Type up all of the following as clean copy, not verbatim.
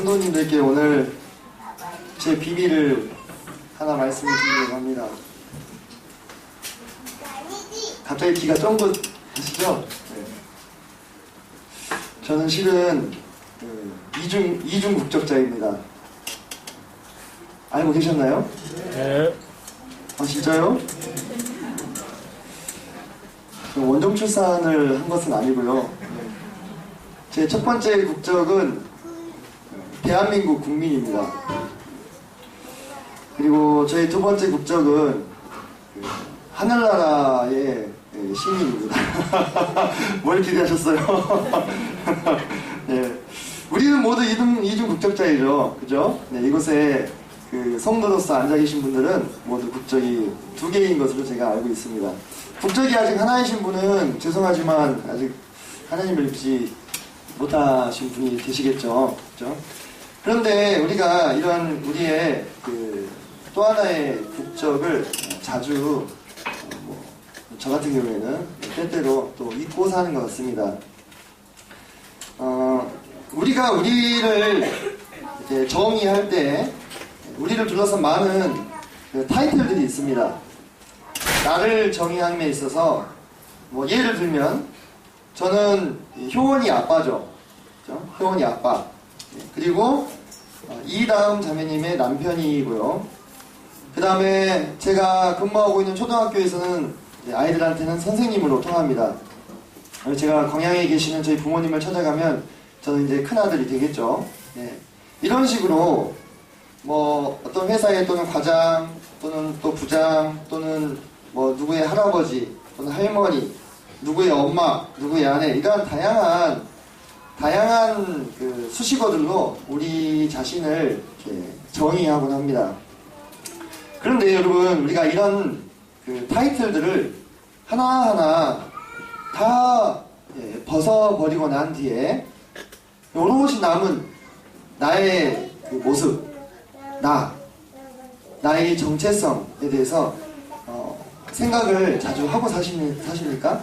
성도님들께 오늘 제 비밀을 하나 말씀을 드리려고 합니다. 갑자기 귀가 쫑긋하시죠? 네. 저는 실은 이중 국적자입니다. 알고 계셨나요? 네. 아 진짜요? 원정 출산을 한 것은 아니고요. 제 첫 번째 국적은 대한민국 국민입니다. 그리고 저희 두 번째 국적은 하늘나라의 시민입니다. 뭘 기대하셨어요? 네. 우리는 모두 이중 국적자이죠. 그죠? 네, 이곳에 성도로서 앉아 계신 분들은 모두 국적이 두 개인 것으로 제가 알고 있습니다. 국적이 아직 하나이신 분은 죄송하지만 아직 하나님을 믿지 못하신 분이 계시겠죠. 그죠? 그런데 우리가 이런 우리의 또 하나의 국적을 자주 저 같은 경우에는 때때로 또 잊고 사는 것 같습니다. 우리가 우리를 이렇게 정의할 때 우리를 둘러싼 많은 타이틀들이 있습니다. 나를 정의함에 있어서 예를 들면 저는 효원이 아빠죠. 그렇죠? 효원이 아빠. 그리고 이다음 자매님의 남편이고요. 그 다음에 제가 근무하고 있는 초등학교에서는 아이들한테는 선생님으로 통합니다. 제가 광양에 계시는 저희 부모님을 찾아가면 저는 이제 큰아들이 되겠죠. 네. 이런 식으로 어떤 회사에 또는 과장 또는 또 부장 또는 누구의 할아버지 또는 할머니 누구의 엄마 누구의 아내 이러한 다양한 수식어들로 우리 자신을 이렇게 정의하곤 합니다. 그런데 여러분 우리가 이런 타이틀들을 하나하나 다 벗어버리고 난 뒤에 오롯이 남은 나의 모습, 나의 정체성에 대해서 생각을 자주 하고 사십니까?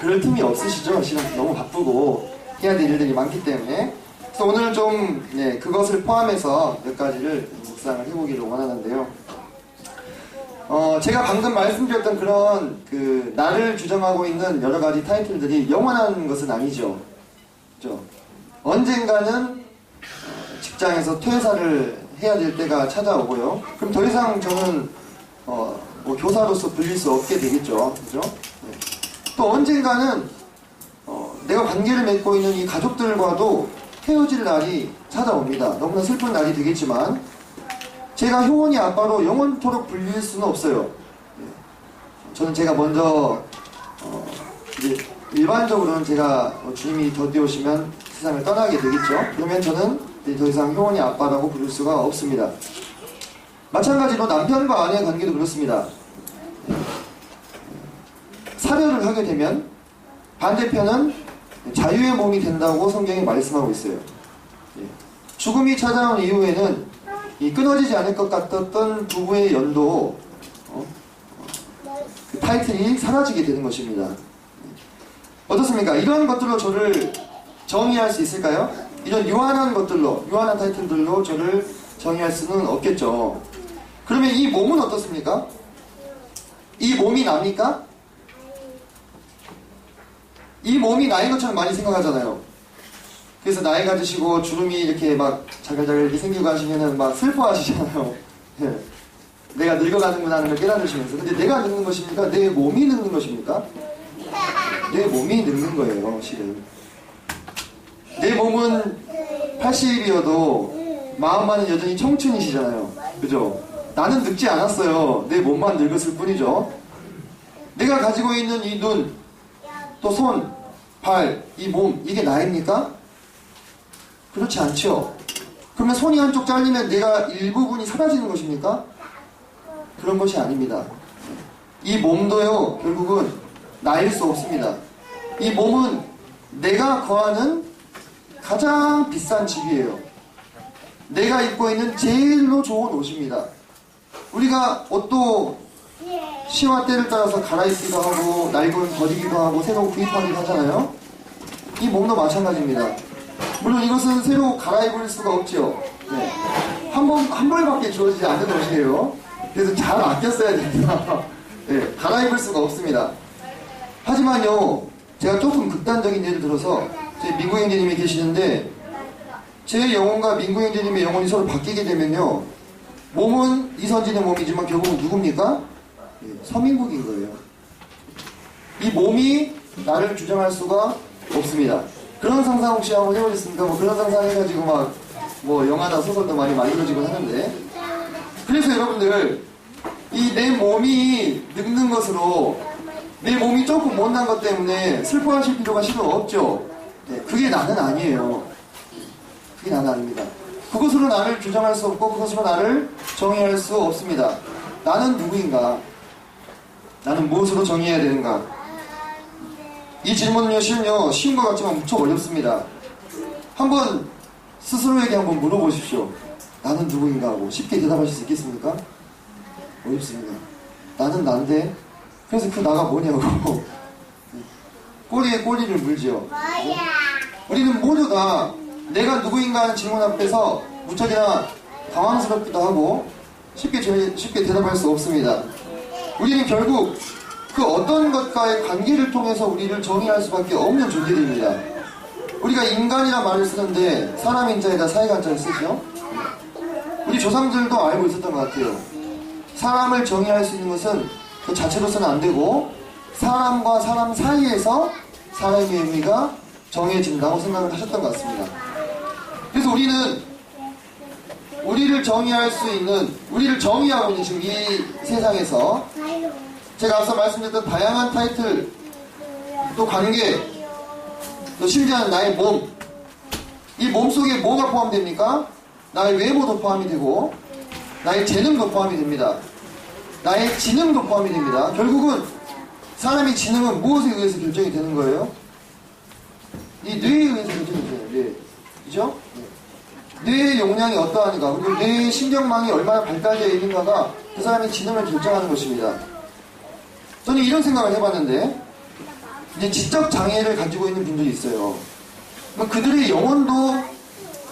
그럴 틈이 없으시죠? 실은 너무 바쁘고 해야 될 일들이 많기 때문에. 그래서 오늘 좀 그것을 포함해서 몇 가지를 묵상을 해보기를 원하는데요. 제가 방금 말씀드렸던 그런 나를 규정하고 있는 여러 가지 타이틀들이 영원한 것은 아니죠. 그렇죠? 언젠가는 직장에서 퇴사를 해야 될 때가 찾아오고요. 그럼 더 이상 저는 교사로서 불릴 수 없게 되겠죠. 그죠? 네. 또 언젠가는 내가 관계를 맺고 있는 이 가족들과도 헤어질 날이 찾아옵니다. 너무나 슬픈 날이 되겠지만 제가 효원이 아빠로 영원토록 불릴 수는 없어요. 네. 저는 제가 먼저 이제 일반적으로는 제가 주님이 더디오시면 세상을 떠나게 되겠죠. 그러면 저는 더 이상 효원이 아빠라고 부를 수가 없습니다. 마찬가지로 남편과 아내의 관계도 그렇습니다. 사별을 하게 되면 반대편은 자유의 몸이 된다고 성경이 말씀하고 있어요. 죽음이 찾아온 이후에는 이 끊어지지 않을 것 같았던 부부의 연도 그 타이틀이 사라지게 되는 것입니다. 어떻습니까? 이런 것들로 저를 정의할 수 있을까요? 이런 유한한 것들로, 유한한 타이틀들로 저를 정의할 수는 없겠죠. 그러면 이 몸은 어떻습니까? 이 몸이 납니까? 이 몸이 나인 것처럼 많이 생각하잖아요. 그래서 나이가 드시고 주름이 이렇게 막 자글자글 이렇게 생기고 하시면은 막 슬퍼하시잖아요. 예. 내가 늙어가는구나 하는 걸 깨달으시면서. 근데 내가 늙는 것입니까? 내 몸이 늙는 것입니까? 내 몸이 늙는 거예요, 실은. 내 몸은 80이어도 마음만은 여전히 청춘이시잖아요. 그죠? 나는 늙지 않았어요. 내 몸만 늙었을 뿐이죠. 내가 가지고 있는 이 눈, 또 손, 발, 이 몸, 이게 나입니까? 그렇지 않죠. 그러면 손이 한쪽 잘리면 내가 일부분이 사라지는 것입니까? 그런 것이 아닙니다. 이 몸도요, 결국은 나일 수 없습니다. 이 몸은 내가 거하는 가장 비싼 집이에요. 내가 입고 있는 제일로 좋은 옷입니다. 우리가 옷도 시와 때를 따라서 갈아입기도 하고 낡은 버리기도 하고 새로 구입하기도 하잖아요. 이 몸도 마찬가지입니다. 물론 이것은 새로 갈아입을 수가 없죠. 네. 한 벌밖에 주어지지 않는 옷이에요. 그래서 잘 아껴 써야 됩니다. 네, 갈아입을 수가 없습니다. 하지만요, 제가 조금 극단적인 예를 들어서 제 민구 형제님이 계시는데 제 영혼과 민구 형제님의 영혼이 서로 바뀌게 되면요, 몸은 이선진의 몸이지만 결국은 누굽니까? 네, 서민국인 거예요. 이 몸이 나를 규정할 수가 없습니다. 그런 상상 혹시 한번 해보셨습니까? 뭐 그런 상상 해가지고 뭐 영화나 소설도 많이 만들어지곤 하는데, 그래서 여러분들 이 내 몸이 늙는 것으로 내 몸이 조금 못난 것 때문에 슬퍼하실 필요가 실은 없죠. 네, 그게 나는 아니에요. 그게 나는 아닙니다. 그것으로 나를 규정할 수 없고 그것으로 나를 정의할 수 없습니다. 나는 누구인가? 나는 무엇으로 정의해야 되는가? 이 질문은요, 실은요, 쉬운 것 같지만 무척 어렵습니다. 한번 스스로에게 한번 물어보십시오. 나는 누구인가 하고 쉽게 대답하실 수 있겠습니까? 어렵습니다. 나는 난데, 그래서 그 나가 뭐냐고. 꼬리에 꼬리를 물지요. 우리는 모두 다 내가 누구인가 하는 질문 앞에서 무척이나 당황스럽기도 하고 쉽게 대답할 수 없습니다. 우리는 결국 그 어떤 것과의 관계를 통해서 우리를 정의할 수밖에 없는 존재들입니다. 우리가 인간이란 말을 쓰는데 사람 인자에다 사회간자를 쓰죠. 우리 조상들도 알고 있었던 것 같아요. 사람을 정의할 수 있는 것은 그 자체로서는 안 되고 사람과 사람 사이에서 사람의 의미가 정해진다고 생각을 하셨던 것 같습니다. 그래서 우리는 우리를 정의할 수 있는, 우리를 정의하고 있는 지금 이 세상에서 제가 앞서 말씀드렸던 다양한 타이틀, 또 관계, 또 심지어는 나의 몸, 이 몸 속에 뭐가 포함됩니까? 나의 외모도 포함이 되고 나의 재능도 포함이 됩니다. 나의 지능도 포함이 됩니다. 결국은 사람의 지능은 무엇에 의해서 결정이 되는 거예요? 이 뇌에 의해서 결정이 돼요. 뇌. 그죠? 뇌의 용량이 어떠한가, 그리고 뇌의 신경망이 얼마나 발달되어 있는가가 그 사람의 지능을 결정하는 것입니다. 저는 이런 생각을 해봤는데, 이제 지적 장애를 가지고 있는 분들이 있어요. 그럼 그들의 영혼도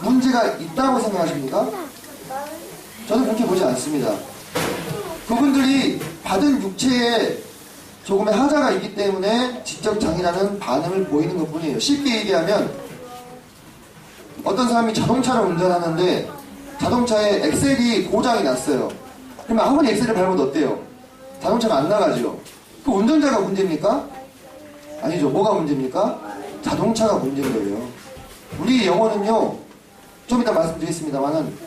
문제가 있다고 생각하십니까? 저는 그렇게 보지 않습니다. 그분들이 받은 육체에 조금의 하자가 있기 때문에 지적 장애라는 반응을 보이는 것 뿐이에요. 쉽게 얘기하면 어떤 사람이 자동차를 운전하는데 자동차에 엑셀이 고장이 났어요. 그러면 아무리 엑셀을 밟아도 어때요? 자동차가 안 나가죠. 그 운전자가 문제입니까? 아니죠. 뭐가 문제입니까? 자동차가 문제인 거예요. 우리 영혼은요, 좀 이따 말씀드리겠습니다만은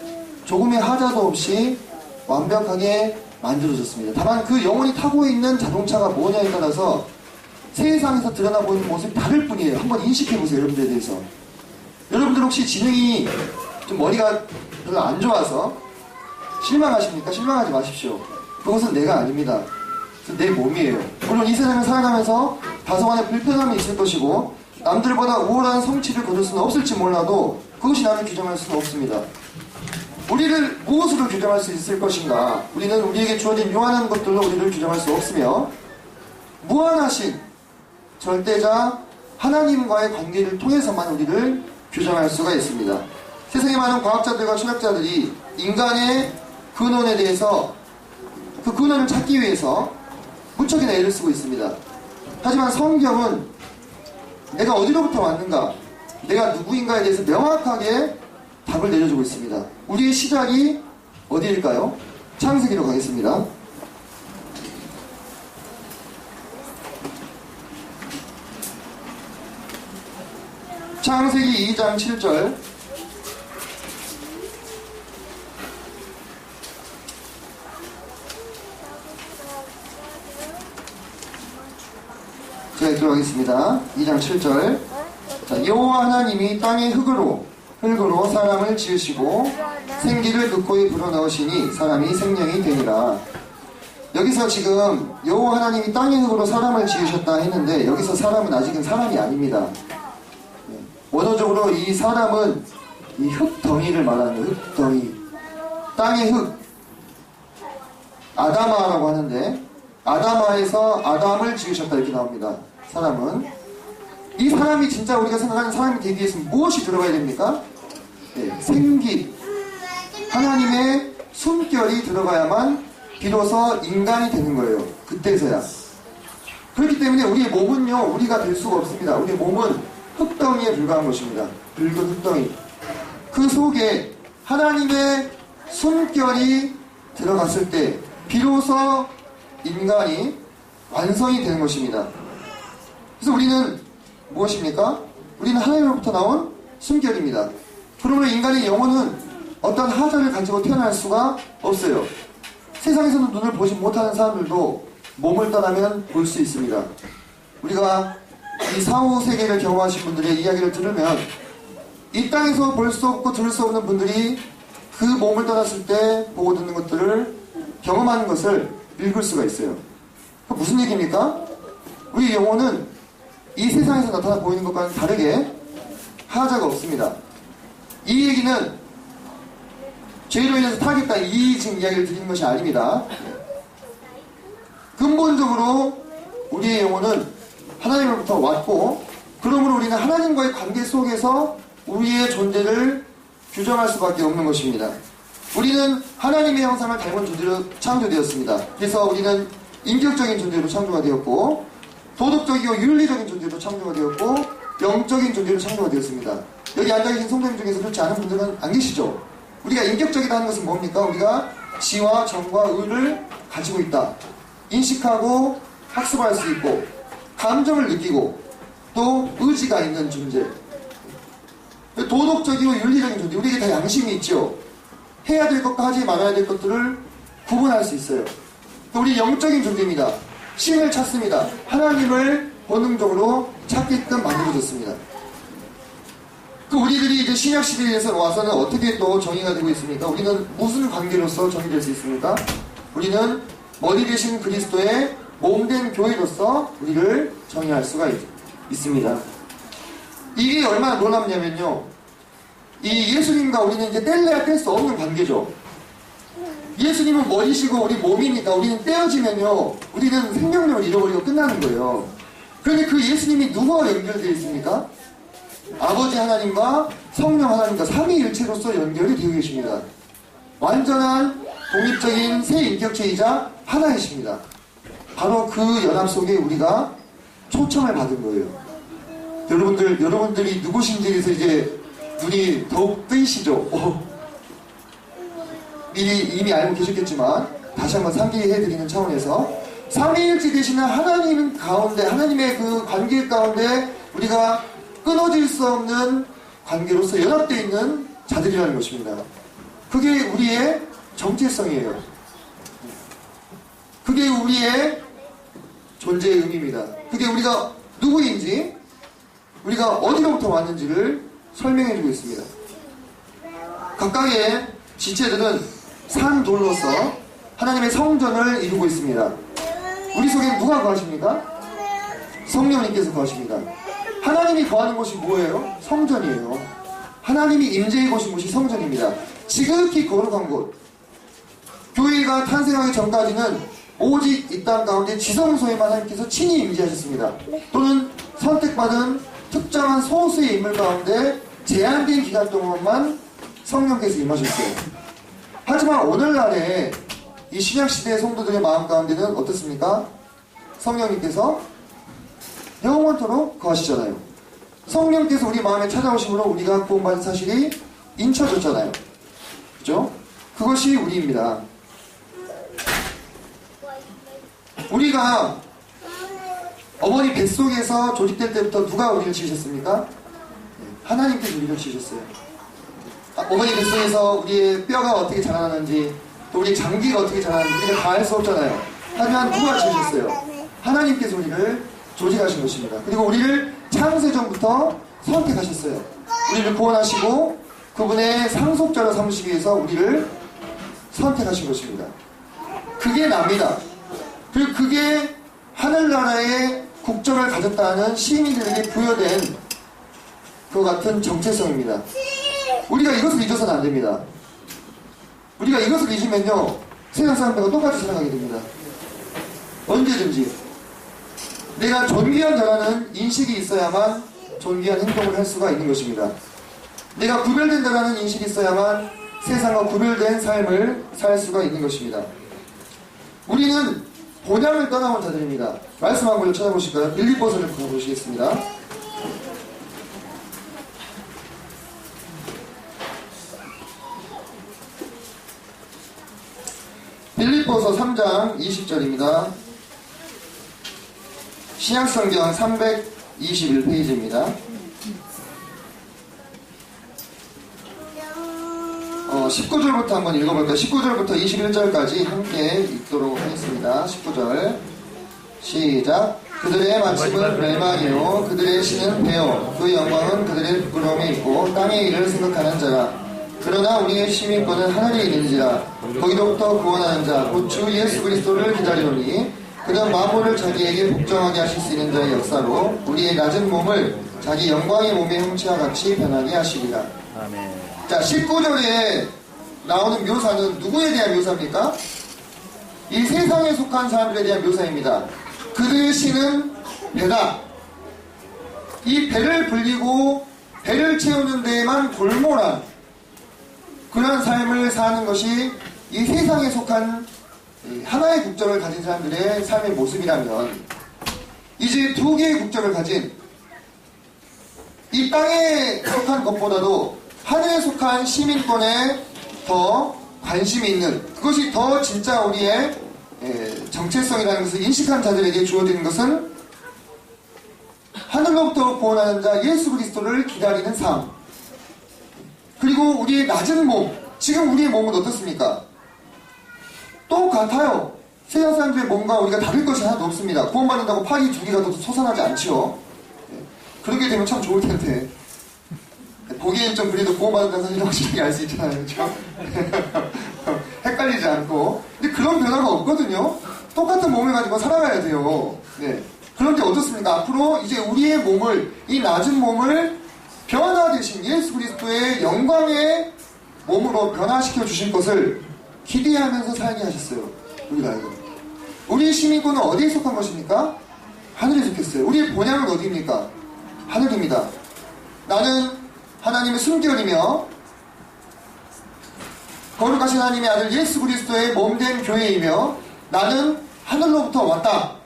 조금의 하자도 없이 완벽하게 만들어졌습니다. 다만 그 영혼이 타고 있는 자동차가 뭐냐에 따라서 세상에서 드러나 보이는 모습이 다를 뿐이에요. 한번 인식해보세요, 여러분들에 대해서. 여러분들 혹시 지능이 좀 머리가 별로 안 좋아서 실망하십니까? 실망하지 마십시오. 그것은 내가 아닙니다. 내 몸이에요. 물론 이 세상을 살아가면서 다소간의 불편함이 있을 것이고 남들보다 우월한 성취를 거둘 수는 없을지 몰라도 그것이 나를 규정할 수는 없습니다. 우리를 무엇으로 규정할 수 있을 것인가? 우리는 우리에게 주어진 요한한 것들로 우리를 규정할 수 없으며 무한하신 절대자 하나님과의 관계를 통해서만 우리를 규정할 수가 있습니다. 세상의 많은 과학자들과 철학자들이 인간의 근원에 대해서 그 근원을 찾기 위해서 무척이나 애를 쓰고 있습니다. 하지만 성경은 내가 어디로부터 왔는가, 내가 누구인가에 대해서 명확하게 답을 내려주고 있습니다. 우리의 시작이 어디일까요? 창세기로 가겠습니다. 창세기 2장 7절. 제가 들어가겠습니다. 2장 7절. 자, 여호와 하나님이 땅의 흙으로 사람을 지으시고 생기를 그 코에 불어넣으시니 사람이 생명이 되니라. 여기서 지금 여호와 하나님이 땅의 흙으로 사람을 지으셨다 했는데 여기서 사람은 아직은 사람이 아닙니다. 원어적으로 이 사람은 이 흙덩이를 말하는 흙덩이, 땅의 흙, 아다마라고 하는데 아다마에서 아담을 지으셨다 이렇게 나옵니다. 사람은. 이 사람이 진짜 우리가 생각하는 사람이 되기 위해서는 무엇이 들어가야 됩니까? 네, 생기, 하나님의 숨결이 들어가야만 비로소 인간이 되는 거예요. 그때서야. 그렇기 때문에 우리의 몸은요, 우리가 될 수가 없습니다. 우리의 몸은 흙덩이에 불과한 것입니다. 붉은 흙덩이. 그 속에 하나님의 숨결이 들어갔을 때 비로소 인간이 완성이 되는 것입니다. 그래서 우리는 무엇입니까? 우리는 하나님으로부터 나온 숨결입니다. 그러므로 인간의 영혼은 어떤 하자를 가지고 태어날 수가 없어요. 세상에서는 눈을 보지 못하는 사람들도 몸을 떠나면 볼 수 있습니다. 우리가 이 사후 세계를 경험하신 분들의 이야기를 들으면 이 땅에서 볼 수 없고 들을 수 없는 분들이 그 몸을 떠났을 때 보고 듣는 것들을 경험하는 것을 읽을 수가 있어요. 그 무슨 얘기입니까? 우리 영혼은 이 세상에서 나타나 보이는 것과는 다르게 하자가 없습니다. 이 얘기는 죄로 인해서 타겠다 이 지금 이야기를 드리는 것이 아닙니다. 근본적으로 우리의 영혼은 하나님으로부터 왔고, 그러므로 우리는 하나님과의 관계 속에서 우리의 존재를 규정할 수밖에 없는 것입니다. 우리는 하나님의 형상을 닮은 존재로 창조되었습니다. 그래서 우리는 인격적인 존재로 창조가 되었고, 도덕적이고 윤리적인 존재로 창조가 되었고, 영적인 존재로 창조가 되었습니다. 여기 앉아계신 성도님 중에서 그렇지 않은 분들은 안 계시죠? 우리가 인격적이라는 것은 뭡니까? 우리가 지와 정과 의를 가지고 있다. 인식하고 학습할 수 있고, 감정을 느끼고, 또 의지가 있는 존재. 도덕적이고 윤리적인 존재. 우리에게 다 양심이 있죠. 해야 될 것과 하지 말아야 될 것들을 구분할 수 있어요. 또 우리 영적인 존재입니다. 신을 찾습니다. 하나님을 본능적으로 찾게끔 만들어졌습니다. 그 우리들이 이제 신약 시대에서 와서는 어떻게 또 정의가 되고 있습니까? 우리는 무슨 관계로서 정의될 수 있습니까? 우리는 머리 되신 그리스도의 몸된 교회로서 우리를 정의할 수가 있습니다. 이게 얼마나 놀랍냐면요, 이 예수님과 우리는 이제 뗄래야 뗄 수 없는 관계죠. 예수님은 머리시고 우리 몸이니까 우리는 떼어지면요, 우리는 생명력을 잃어버리고 끝나는 거예요. 그런데 그 예수님이 누구와 연결되어 있습니까? 아버지 하나님과 성령 하나님과 삼위일체로서 연결이 되어 계십니다. 완전한 독립적인 새 인격체이자 하나이십니다. 바로 그 연합 속에 우리가 초청을 받은 거예요. 여러분들이 누구신지에 대해서 이제 눈이 더욱 뜨이시죠? 이미 알고 계셨겠지만 다시 한번 상기해드리는 차원에서 삼위일체 되시는 하나님 가운데, 하나님의 그 관계 가운데 우리가 끊어질 수 없는 관계로서 연합되어 있는 자들이라는 것입니다. 그게 우리의 정체성이에요. 그게 우리의 존재의 의미입니다. 그게 우리가 누구인지, 우리가 어디로부터 왔는지를 설명해주고 있습니다. 각각의 지체들은 산돌로서 하나님의 성전을 이루고 있습니다. 우리 속에 누가 거하십니까? 성령님께서 거하십니다. 하나님이 거하는 곳이 뭐예요? 성전이에요. 하나님이 임재해 보신 곳이 성전입니다. 지극히 거룩한 곳. 교회가 탄생하기 전까지는 오직 이 땅 가운데 지성소에만 하나님께서 친히 임재하셨습니다. 또는 선택받은 특정한 소수의 인물 가운데 제한된 기간 동안만 성령께서 임하셨어요. 하지만 오늘날에 이 신약시대의 성도들의 마음 가운데는 어떻습니까? 성령님께서 영원토록 거하시잖아요. 성령께서 우리 마음에 찾아오심으로 우리가 구원받은 사실이 인쳐졌잖아요. 그죠? 그것이 우리입니다. 우리가 어머니 뱃속에서 조직될 때부터 누가 우리를 지으셨습니까? 하나님께서 우리를 지으셨어요. 어머니 뱃속에서 우리의 뼈가 어떻게 자라나는지, 또 우리의 장기가 어떻게 자라나는지 우리가 다 알 수 없잖아요. 하지만 누가 지으셨어요? 하나님께서 우리를 조직하신 것입니다. 그리고 우리를 창세전부터 선택하셨어요. 우리를 구원하시고 그분의 상속자로 삼으시기 위해서 우리를 선택하신 것입니다. 그게 납니다. 그리고 그게 하늘나라의 국적을 가졌다는 시민들에게 부여된 그 같은 정체성입니다. 우리가 이것을 잊어서는 안 됩니다. 우리가 이것을 잊으면요, 세상 사람들과 똑같이 살아가게 됩니다. 언제든지. 내가 존귀한 자라는 인식이 있어야만 존귀한 행동을 할 수가 있는 것입니다. 내가 구별된다라는 인식이 있어야만 세상과 구별된 삶을 살 수가 있는 것입니다. 우리는 본향을 떠나온 자들입니다. 말씀 한 번 찾아보실까요? 빌립보서를 보시겠습니다. 빌립보서 3장 20절입니다. 신약성경 321페이지입니다. 19절부터 한번 읽어볼까요? 19절부터 21절까지 함께 읽도록 하겠습니다. 19절 시작. 그들의 마침은 멸망이요 그들의 신은 배요 그 영광은 그들의 부끄러움에 있고 땅의 일을 생각하는 자라. 그러나 우리의 시민권은 하늘에 있는지라. 거기로부터 구원하는 자 곧 주 예수 그리스도를 기다리오니 그는 만물을 자기에게 복종하게 하실 수 있는 자의 역사로 우리의 낮은 몸을 자기 영광의 몸의 형체와 같이 변하게 하시리라. 아멘. 자, 19절에 나오는 묘사는 누구에 대한 묘사입니까? 이 세상에 속한 사람들에 대한 묘사입니다. 그들의 신은 배다. 이 배를 불리고 배를 채우는 데에만 골몰한 그런 삶을 사는 것이 이 세상에 속한 하나의 국적을 가진 사람들의 삶의 모습이라면, 이제 두 개의 국적을 가진 이 땅에 속한 것보다도 하늘에 속한 시민권에 더 관심이 있는, 그것이 더 진짜 우리의 정체성이라는 것을 인식한 자들에게 주어지는 것은 하늘로부터 구원하는 자 예수 그리스도를 기다리는 삶, 그리고 우리의 낮은 몸. 지금 우리의 몸은 어떻습니까? 똑같아요. 세상 사람들의 몸과 우리가 다를 것이 하나도 없습니다. 구원받는다고 팔이 두 개가 더 솟아나지 않지요. 그렇게 되면 참 좋을 텐데. 보기엔 좀 그래도 구원받았다는 사실을 확실하게 알 수 있잖아요. 그렇죠? 헷갈리지 않고. 근데 그런 변화가 없거든요. 똑같은 몸을 가지고 살아가야 돼요. 네. 그런데 어떻습니까? 앞으로 이제 우리의 몸을, 이 낮은 몸을 변화되신 예수 그리스도의 영광의 몸으로 변화시켜 주실 것을 기대하면서 살게 하셨어요. 우리가 알고. 우리의 시민권은 어디에 속한 것입니까? 하늘에 속했어요. 우리의 본향은 어디입니까? 하늘입니다. 나는 하나님의 숨결이며 거룩하신 하나님의 아들 예수 그리스도의 몸된 교회이며 나는 하늘로부터 왔다.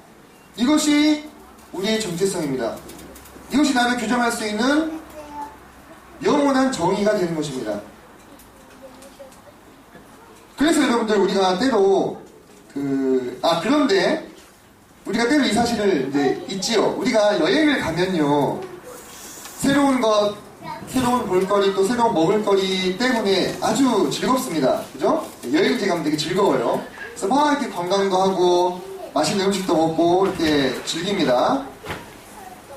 이것이 우리의 정체성입니다. 이것이 나를 규정할 수 있는 영원한 정의가 되는 것입니다. 그래서 여러분들 우리가 때로 그런데 우리가 때로 이 사실을 이제 잊지요. 우리가 여행을 가면요, 새로운 것, 새로운 볼거리, 또 새로운 먹을거리 때문에 아주 즐겁습니다. 그죠? 여행지 가면 되게 즐거워요. 그래서 막 이렇게 관광도 하고 맛있는 음식도 먹고 이렇게 즐깁니다.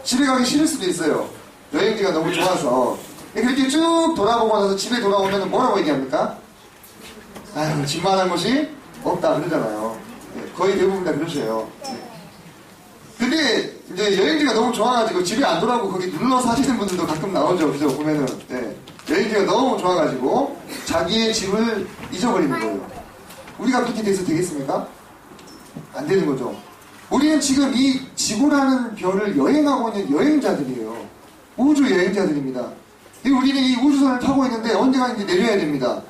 집에 가기 싫을 수도 있어요. 여행지가 너무 좋아서. 그렇게 쭉 돌아보고 나서 집에 돌아오면 뭐라고 얘기합니까? 아유, 집만한 곳이 없다 그러잖아요. 거의 대부분 다 그러셔요. 근데 이제 여행지가 너무 좋아가지고 집에 안 돌아오고 거기 눌러서 하시는 분들도 가끔 나오죠. 그죠? 보면은. 네. 여행지가 너무 좋아가지고 자기의 집을 잊어버리는 거예요. 우리가 그렇게 돼서 되겠습니까? 안 되는 거죠. 우리는 지금 이 지구라는 별을 여행하고 있는 여행자들이에요. 우주 여행자들입니다. 우리는 이 우주선을 타고 있는데 언젠가 이제 내려야 됩니다.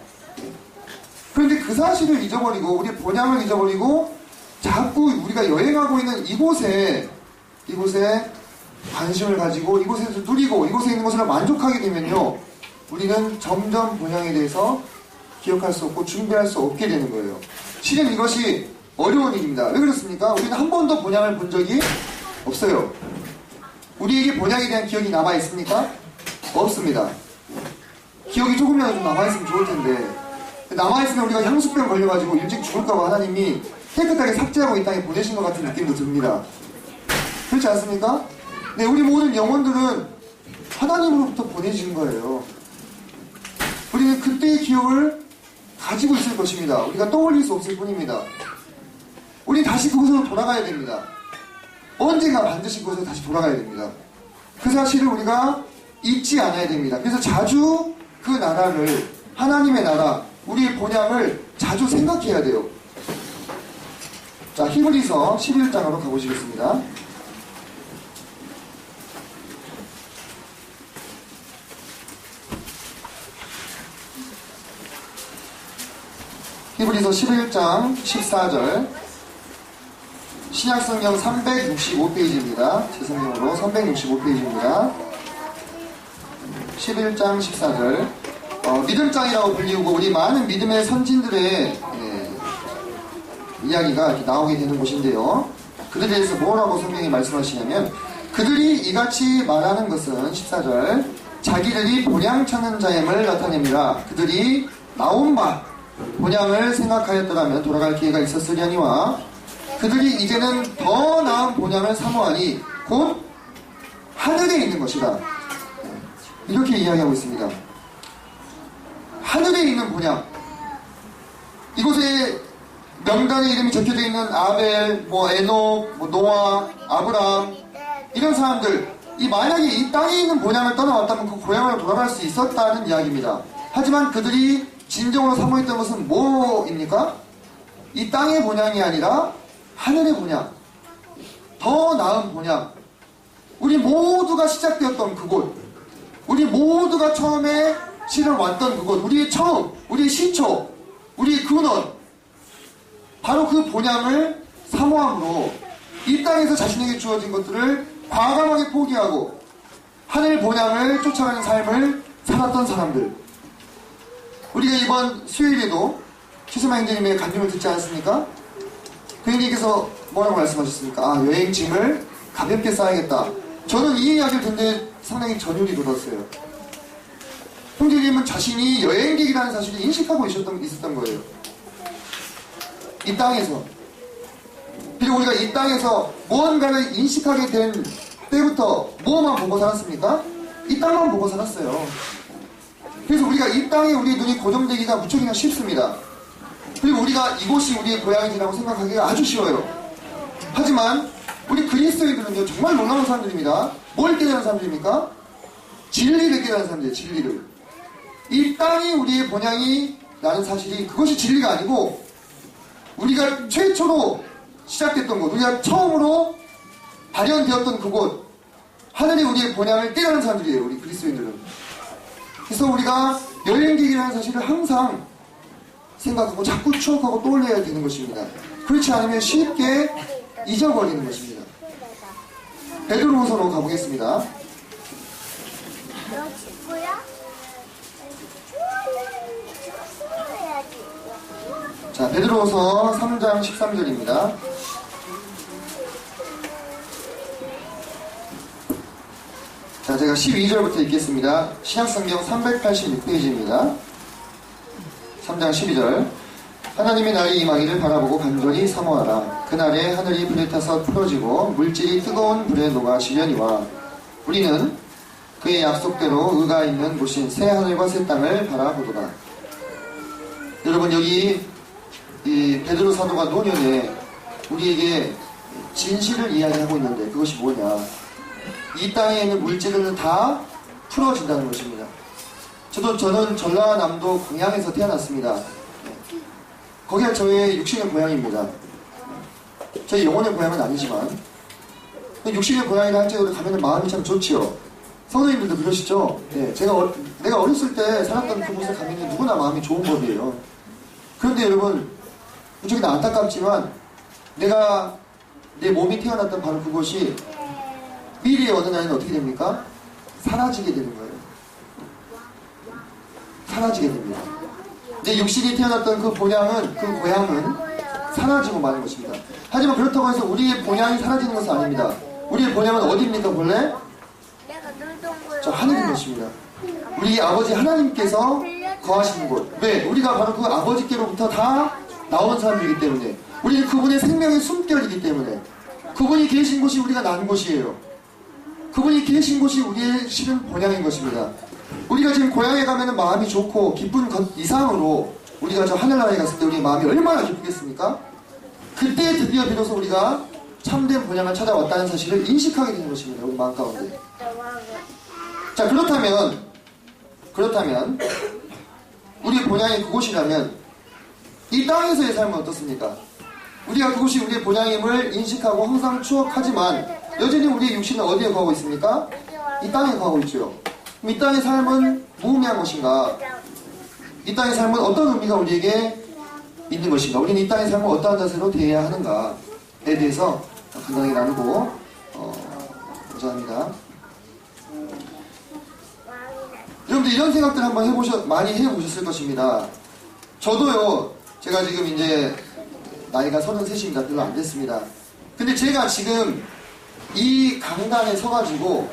그런데 그 사실을 잊어버리고 우리의 본향을 잊어버리고 자꾸 우리가 여행하고 있는 이곳에 관심을 가지고 이곳에서 누리고 이곳에 있는 것을 만족하게 되면요, 우리는 점점 본향에 대해서 기억할 수 없고 준비할 수 없게 되는 거예요. 실은 이것이 어려운 일입니다. 왜 그렇습니까? 우리는 한 번도 본향을 본 적이 없어요. 우리에게 본향에 대한 기억이 남아있습니까? 없습니다. 기억이 조금이라도 좀 남아있으면 좋을 텐데, 남아있으면 우리가 향수병 걸려가지고 일찍 죽을까봐 하나님이 깨끗하게 삭제하고 이 땅에 보내신 것 같은 느낌도 듭니다. 그렇지 않습니까? 네, 우리 모든 영혼들은 하나님으로부터 보내진 거예요. 우리는 그때의 기억을 가지고 있을 것입니다. 우리가 떠올릴 수 없을 뿐입니다. 우리는 다시 그곳으로 돌아가야 됩니다. 언젠가 반드시 그곳으로 다시 돌아가야 됩니다. 그 사실을 우리가 잊지 않아야 됩니다. 그래서 자주 그 나라를, 하나님의 나라, 우리의 본향을 자주 생각해야 돼요. 자, 히브리서 11장으로 가보시겠습니다. 히브리서 11장 14절. 신약성경 365페이지입니다. 제 성경으로 365페이지입니다. 11장 14절. 믿음장이라고 불리우고 우리 많은 믿음의 선진들의 이야기가 이렇게 나오게 되는 곳인데요. 그들에 대해서 뭐라고 성경이 말씀하시냐면, 그들이 이같이 말하는 것은 14절 자기들이 본향 찾는 자임을 나타냅니다. 그들이 나온 바 본향을 생각하였더라면 돌아갈 기회가 있었으려니와 그들이 이제는 더 나은 본향을 사모하니 곧 하늘에 있는 것이다. 이렇게 이야기하고 있습니다. 하늘에 있는 본향. 이곳에 명단의 이름이 적혀져 있는 아벨, 에녹, 노아, 아브람 이런 사람들, 만약에 이 땅에 있는 본향을 떠나왔다면 그 고향으로 돌아갈 수 있었다는 이야기입니다. 하지만 그들이 진정으로 사모했던 것은 뭐입니까? 이 땅의 본향이 아니라 하늘의 본향, 더 나은 본향, 우리 모두가 시작되었던 그곳, 우리 모두가 처음에 실을 왔던 그곳, 우리의 처음, 우리의 시초, 우리의 근원, 바로 그 본향을 사모함으로 이 땅에서 자신에게 주어진 것들을 과감하게 포기하고 하늘 본향을 쫓아가는 삶을 살았던 사람들. 우리가 이번 수요일에도 최세마 형제님의 간증을 듣지 않았습니까? 그 형님께서 뭐라고 말씀하셨습니까? 여행짐을 가볍게 쌓아야겠다. 저는 이 이야기를 듣는데 상당히 전율이 돋았어요. 형제님은 자신이 여행객이라는 사실을 인식하고 있었던 거예요. 이 땅에서. 그리고 우리가 이 땅에서 무언가를 인식하게 된 때부터 뭐만 보고 살았습니까? 이 땅만 보고 살았어요. 그래서 우리가 이 땅에 우리의 눈이 고정되기가 무척이나 쉽습니다. 그리고 우리가 이곳이 우리의 고향이라고 생각하기가 아주 쉬워요. 하지만 우리 그리스도인들은요, 정말 놀라운 사람들입니다. 뭘 깨달은 사람들입니까? 진리를 깨달은 사람들이에요. 진리를. 이 땅이 우리의 본향이 라는 사실이, 그것이 진리가 아니고 우리가 최초로 시작됐던 곳, 우리가 처음으로 발현되었던 그곳, 하늘이 우리의 본향을 깨달은 사람들이에요. 우리 그리스도인들은. 그래서 우리가 여행객이라는 사실을 항상 생각하고 자꾸 추억하고 떠올려야 되는 것입니다. 그렇지 않으면 쉽게 잊어버리는 것입니다. 베드로후서로 가보겠습니다. 너 친구야? 자, 베드로후서 3장 13절입니다. 자, 제가 12절부터 읽겠습니다. 신약성경 386페이지입니다. 3장 12절. 하나님의 날이 임하기를 바라보고 간절히 사모하라. 그날에 하늘이 불에 타서 풀어지고 물질이 뜨거운 불에 녹아지려니와 우리는 그의 약속대로 의가 있는 곳인 새 하늘과 새 땅을 바라보도다. 여러분, 여기 이 베드로 사도가 노년에 우리에게 진실을 이야기하고 있는데, 그것이 뭐냐? 이 땅에 있는 물질은 다 풀어진다는 것입니다. 저는 전라남도 광양에서 태어났습니다. 거기가 저의 육신의 고향입니다. 저의 영혼의 고향은 아니지만 육신의 고향이라 할지라도 가면 마음이 참 좋지요. 성도님들도 그러시죠? 네, 내가 어렸을 때 살았던 그곳에 가면 누구나 마음이 좋은 법이에요. 그런데 여러분, 무척이나 안타깝지만 내 몸이 태어났던 바로 그곳이 미래의 어느 날에는 어떻게 됩니까? 사라지게 되는 거예요. 사라지게 됩니다. 내 육신이 태어났던 그 본향은, 그 고향은 사라지고 마는 것입니다. 하지만 그렇다고 해서 우리의 본향이 사라지는 것은 아닙니다. 우리의 본향은 어디입니까, 본래? 저 하늘인 것입니다. 우리 아버지 하나님께서 거하시는 곳. 왜? 우리가 바로 그 아버지께로부터 다 나온 사람이기 때문에, 우리는 그분의 생명의 숨결이기 때문에, 그분이 계신 곳이 우리가 난 곳이에요. 그분이 계신 곳이 우리의 실은 본향인 것입니다. 우리가 지금 고향에 가면 마음이 좋고 기쁜 것 이상으로 우리가 저 하늘나라에 갔을 때 우리 마음이 얼마나 기쁘겠습니까? 그때 드디어 비로소 우리가 참된 본향을 찾아왔다는 사실을 인식하게 되는 것입니다. 우리 마음 가운데. 자, 그렇다면 우리의 본향이 그곳이라면 이 땅에서의 삶은 어떻습니까? 우리가 그곳이 우리의 본향임을 인식하고 항상 추억하지만 여전히 우리의 육신은 어디에 거하고 있습니까? 이 땅에 거하고 있죠. 그럼 이 땅의 삶은 무의미한 것인가? 이 땅의 삶은 어떤 의미가 우리에게 있는 것입니다. 우리는 이 땅의 삶을 어떠한 자세로 대해야 하는가에 대해서 간단하게 나누고 보자 합니다. 여러분들 이런 생각들 한번 많이 해보셨을 것입니다. 저도요, 제가 지금 이제 나이가 33입니다. 별로 안 됐습니다. 근데 제가 지금 이 강단에 서가지고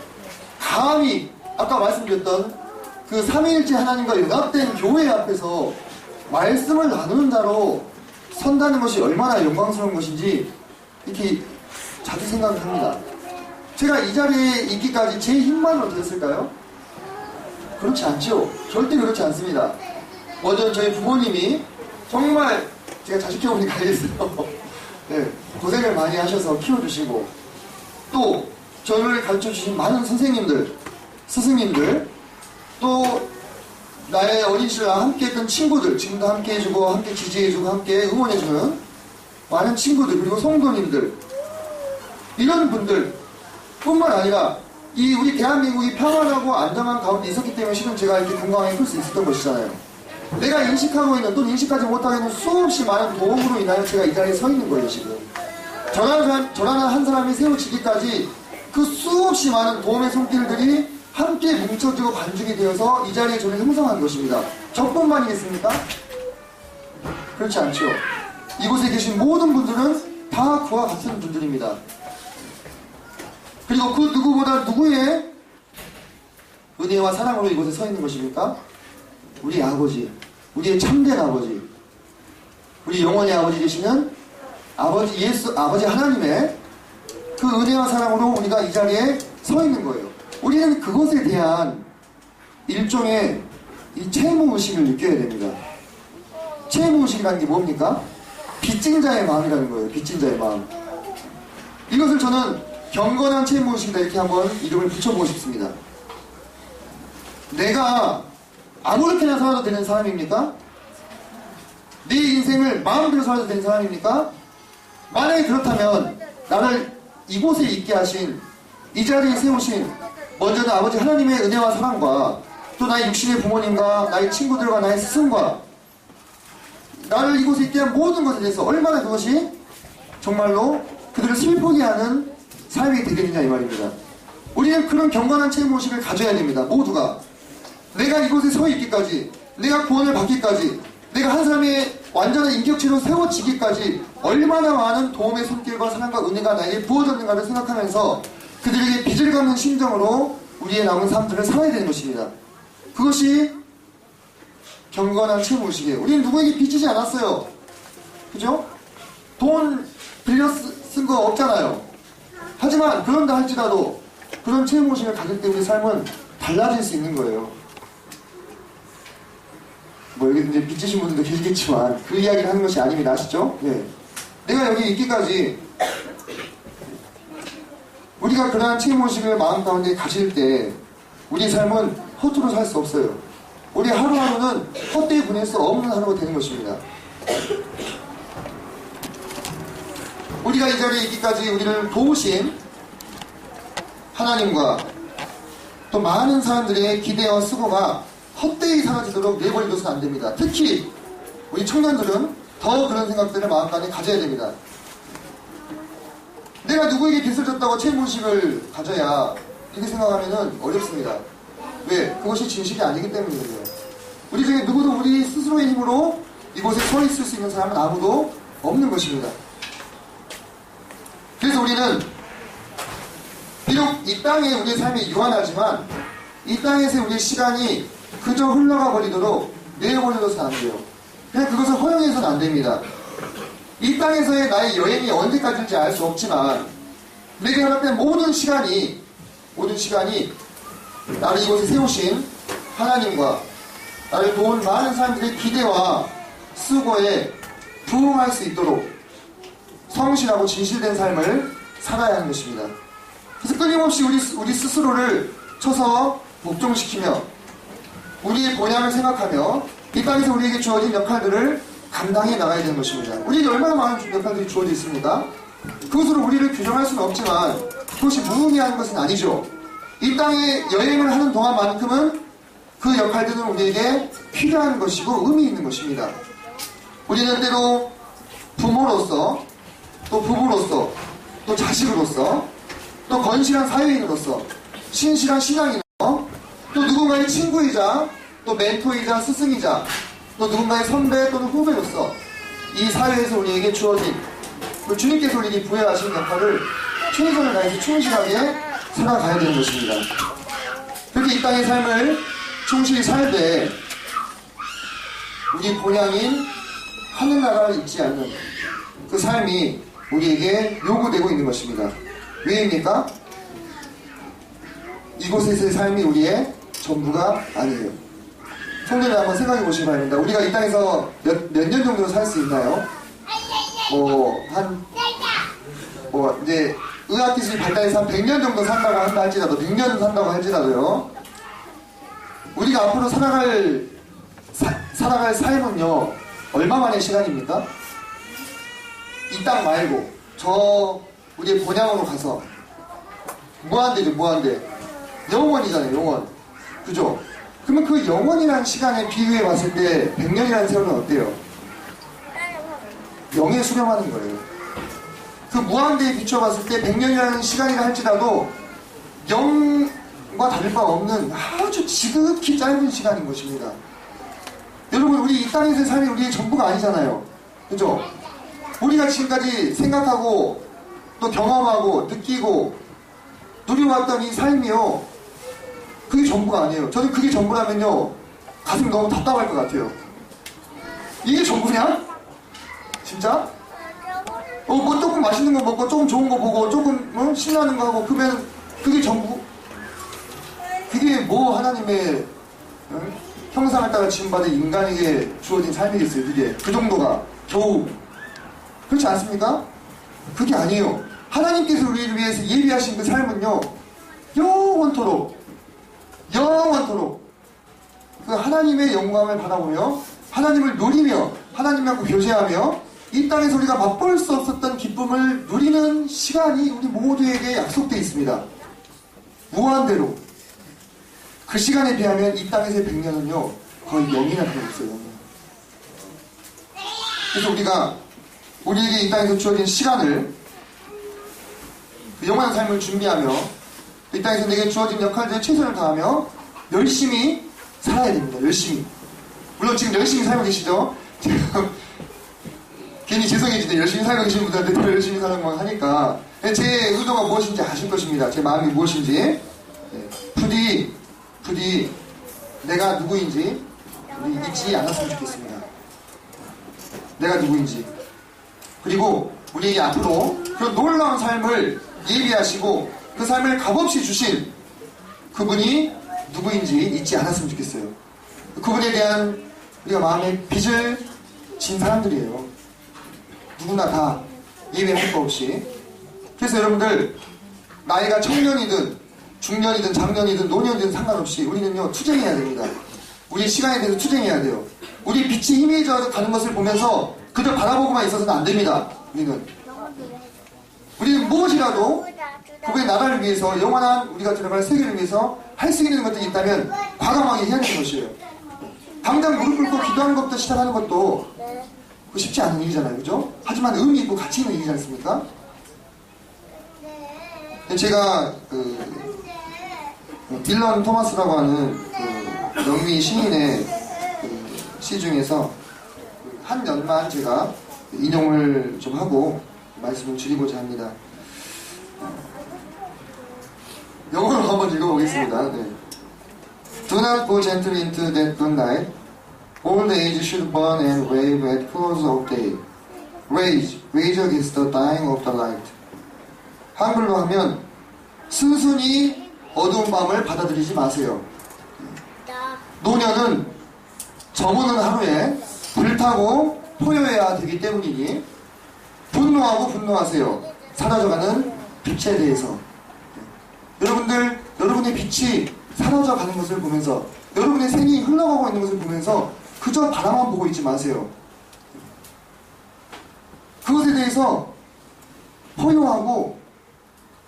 감히 아까 말씀드렸던 그 삼위일체 하나님과 연합된 교회 앞에서 말씀을 나누는 자로 선다는 것이 얼마나 영광스러운 것인지 이렇게 자주 생각을 합니다. 제가 이 자리에 있기까지 제 힘만으로 되었을까요? 그렇지 않죠. 절대 그렇지 않습니다. 먼저 저희 부모님이 정말 제가 자식 키워보니까 알겠어요. 네, 고생을 많이 하셔서 키워주시고 또 저를 가르쳐주신 많은 선생님들, 스승님들, 또 나의 어린 시절 함께 했던 친구들, 지금도 함께 해주고 함께 지지해주고 함께 응원해주는 많은 친구들, 그리고 성도님들, 이런 분들 뿐만 아니라 이 우리 대한민국이 평안하고 안정한 가운데 있었기 때문에 실은 제가 이렇게 건강하게 클 수 있었던 것이잖아요. 내가 인식하고 있는 또는 인식하지 못하고 있는 수없이 많은 도움으로 인하여 제가 이 자리에 서 있는 거예요. 지금 저라는 한 사람이 세워지기까지 그 수없이 많은 도움의 손길들이 함께 뭉쳐지고 반죽이 되어서 이 자리에 저를 형성한 것입니다. 저뿐만이겠습니까? 그렇지 않죠. 이곳에 계신 모든 분들은 다 그와 같은 분들입니다. 그리고 그 누구보다 누구의 은혜와 사랑으로 이곳에 서 있는 것입니까? 우리 아버지, 우리의 참된 아버지, 우리 영원의 아버지 되시는 아버지 아버지 하나님의 그 은혜와 사랑으로 우리가 이 자리에 서 있는 거예요. 우리는 그것에 대한 일종의 이 채무의식을 느껴야 됩니다. 채무의식이라는 게 뭡니까? 빚진 자의 마음이라는 거예요. 빚진 자의 마음. 이것을 저는 경건한 채무의식이다 이렇게 한번 이름을 붙여보고 싶습니다. 내가 아무렇게나 살아도 되는 사람입니까? 내 인생을 마음대로 살아도 되는 사람입니까? 만약에 그렇다면 나를 이곳에 있게 하신, 이 자리에 세우신 먼저는 아버지 하나님의 은혜와 사랑과 또 나의 육신의 부모님과 나의 친구들과 나의 스승과 나를 이곳에 있게 한 모든 것에 대해서 얼마나 그것이 정말로 그들을 슬프게 하는 삶이 되겠느냐 이 말입니다. 우리는 그런 경건한 채무의식을 가져야 됩니다. 모두가. 내가 이곳에 서 있기까지, 내가 구원을 받기까지, 내가 한 사람의 완전한 인격체로 세워지기까지 얼마나 많은 도움의 손길과 사랑과 은혜가 나에게 부어졌는가를 생각하면서 그들에게 빚을 갚는 심정으로 우리의 남은 삶들을 살아야 되는 것입니다. 그것이 경건한 채무의식이에요. 우리는 누구에게 빚지지 않았어요. 그죠? 돈 빌려 쓴 거 없잖아요. 하지만 그런다 할지라도 그런 채무의식을 가질 때 우리 삶은 달라질 수 있는 거예요. 뭐 여기 이제 빚지신 분들도 계시겠지만 그 이야기를 하는 것이 아닙니다. 아시죠? 예. 내가 여기 있기까지 우리가 그러한 채무의식을 마음 가운데 가질 때 우리 삶은 허투루 살 수 없어요. 우리 하루하루는 헛되이 보낼 수 없는 하루가 되는 것입니다. 우리가 이 자리에 있기까지 우리를 도우신 하나님과 또 많은 사람들의 기대와 수고가 헛되이 사라지도록 내버려둬서는 안 됩니다. 특히 우리 청년들은 더 그런 생각들을 마음간에 가져야 됩니다. 내가 누구에게 빚을 졌다고 채무의식을 가져야 이렇게 생각하면 어렵습니다. 왜? 그것이 진실이 아니기 때문이거든요. 우리 중에 누구도 우리 스스로의 힘으로 이곳에 서 있을 수 있는 사람은 아무도 없는 것입니다. 그래서 우리는 비록 이 땅에 우리의 삶이 유한하지만 이 땅에서 우리의 시간이 그저 흘러가 버리도록 내버려둬서는 안 돼요. 그냥 그것을 허용해서는 안 됩니다. 이 땅에서의 나의 여행이 언제까지인지 알 수 없지만 내게 허락된 모든 시간이 나를 이곳에 세우신 하나님과 나를 도운 많은 사람들의 기대와 수고에 부응할 수 있도록 성실하고 진실된 삶을 살아야 하는 것입니다. 그래서 끊임없이 우리 스스로를 쳐서 복종시키며 우리의 본향을 생각하며 이 땅에서 우리에게 주어진 역할들을 감당해 나가야 되는 것입니다. 우리에게 얼마나 많은 역할들이 주어져 있습니까? 그것으로 우리를 규정할 수는 없지만 그것이 무의미한 것은 아니죠. 이 땅에 여행을 하는 동안만큼은 그 역할들은 우리에게 필요한 것이고 의미 있는 것입니다. 우리는 때로 부모로서, 또 부부로서, 또 자식으로서, 또 건실한 사회인으로서, 신실한 신앙인으로서, 또 누군가의 친구이자, 또 멘토이자 스승이자, 또 누군가의 선배 또는 후배로서 이 사회에서 우리에게 주어진, 또 주님께서 우리에게 부여하신 역할을 최선을 다해서 충실하게 살아가야 되는 것입니다. 그렇게 이 땅의 삶을 충실히 살되 우리 본향인 하늘나라를 잊지 않는 그 삶이 우리에게 요구되고 있는 것입니다. 왜입니까? 이곳에서의 삶이 우리의 전부가 아니에요. 성도들 한번 생각해 보시기 바랍니다. 우리가 이 땅에서 몇 년 정도 살 수 있나요? 이제 의학기술이 발달해서 한 100년 정도 산다고 한다 할지라도, 100년 산다고 할지라도요, 우리가 앞으로 살아갈 삶은요, 얼마만의 시간입니까? 이 땅 말고, 우리의 본향으로 가서, 무한대죠, 무한대. 영원이잖아요, 영원. 그죠? 그러면 그 영원이라는 시간에 비교해 봤을 때 100년이라는 세월은 어때요? 영에 수렴하는 거예요. 그 무한대에 비춰봤을 때 100년이라는 시간이라 할지라도 영과 다를 바 없는 아주 지극히 짧은 시간인 것입니다. 여러분, 우리 이 땅에서의 삶이 우리의 전부가 아니잖아요. 그죠? 우리가 지금까지 생각하고 또 경험하고 느끼고 누려왔던 이 삶이요, 그게 전부가 아니에요. 저는 그게 전부라면요, 가슴이 너무 답답할 것 같아요. 이게 전부냐? 진짜? 뭐 조금 맛있는 거 먹고 조금 좋은 거 보고 조금 신나는 거 하고, 그러면 그게 전부? 그게 뭐 하나님의 형상을 따라 지음받은 인간에게 주어진 삶이겠어요. 그게 그 정도가 겨우. 그렇지 않습니까? 그게 아니에요. 하나님께서 우리를 위해서 예비하신 그 삶은요, 영원토록 그 하나님의 영광을 바라보며 하나님을 누리며 하나님하고 교제하며 이 땅에서 우리가 맛볼 수 없었던 기쁨을 누리는 시간이 우리 모두에게 약속되어 있습니다. 무한대로. 그 시간에 비하면 이 땅에서의 100년은요, 거의 0이나 다르겠어요. 0. 그래서 우리가 우리에게 이 땅에서 주어진 시간을, 그 영원한 삶을 준비하며 이 땅에서 내게 주어진 역할들에 최선을 다하며 열심히 살아야 됩니다. 열심히. 물론 지금 열심히 살고 계시죠? 지금 괜히 죄송해지네. 열심히 살고 계시는 분들한테 더 열심히 사는 거 하니까. 제 의도가 무엇인지 아실 것입니다. 제 마음이 무엇인지. 부디 내가 누구인지 우리 잊지 않았으면 좋겠습니다. 내가 누구인지. 그리고 우리에게 앞으로 그런 놀라운 삶을 예비하시고 그 삶을 값없이 주신 그분이 누구인지 잊지 않았으면 좋겠어요. 그분에 대한 우리가 마음에 빚을 진 사람들이에요. 누구나 다 예외할 거 없이. 그래서 여러분들, 나이가 청년이든 중년이든 장년이든 노년이든 상관없이 우리는요, 투쟁해야 됩니다. 우리의 시간에 대해서 투쟁해야 돼요. 우리 빛이 희미해져 가는 것을 보면서 그저 바라보고만 있어서는 안 됩니다. 우리는 무엇이라도 그분의 나라를 위해서, 영원한 우리가 들어갈 세계를 위해서 할 수 있는 것들이 있다면 과감하게 해야 되는 것이에요. 당장 무릎 꿇고 기도하는 것부터 시작하는 것도 쉽지 않은 일이잖아요. 그죠? 하지만 의미 있고 가치 있는 일이지 않습니까? 제가 딜런 토마스라고 하는 영미 시인의 시 중에서 한 연만 제가 인용을 좀 하고 말씀을 드리고자 합니다. 영어로 한번 읽어보겠습니다. 네. Do not go gently into that good night. All the age should burn and wave at close of day. Rage against the dying of the light. 한글로 하면 순순히 어두운 밤을 받아들이지 마세요. 노년은 저무는 하루에 불타고 포효해야 되기 때문이니 분노하고 분노하세요. 사라져가는 빛에 대해서. 여러분의 빛이 사라져가는 것을 보면서, 여러분의 생이 흘러가고 있는 것을 보면서 그저 바라만 보고 있지 마세요. 그것에 대해서 포효하고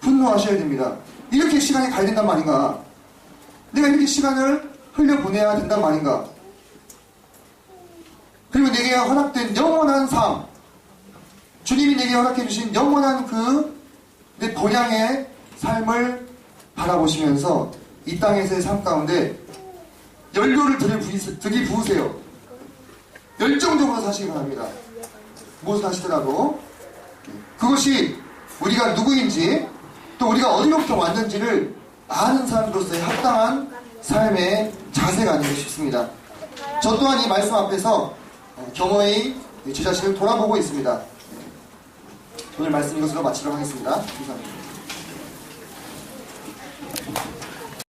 분노하셔야 됩니다. 이렇게 시간이 가야 된단 말인가? 내가 이렇게 시간을 흘려보내야 된단 말인가? 그리고 내게 허락된 영원한 삶, 주님이 내게 허락해 주신 영원한 내 본향의 삶을 바라보시면서 이 땅에서의 삶 가운데 연료를 들이부으세요. 열정적으로 사시기 바랍니다. 무엇을 하시더라도 그것이 우리가 누구인지 또 우리가 어디로부터 왔는지를 아는 사람으로서의 합당한 삶의 자세가 아닌가 싶습니다. 저 또한 이 말씀 앞에서 겸허히 제 자신을 돌아보고 있습니다. 오늘 말씀 이것으로 마치도록 하겠습니다. 감사합니다.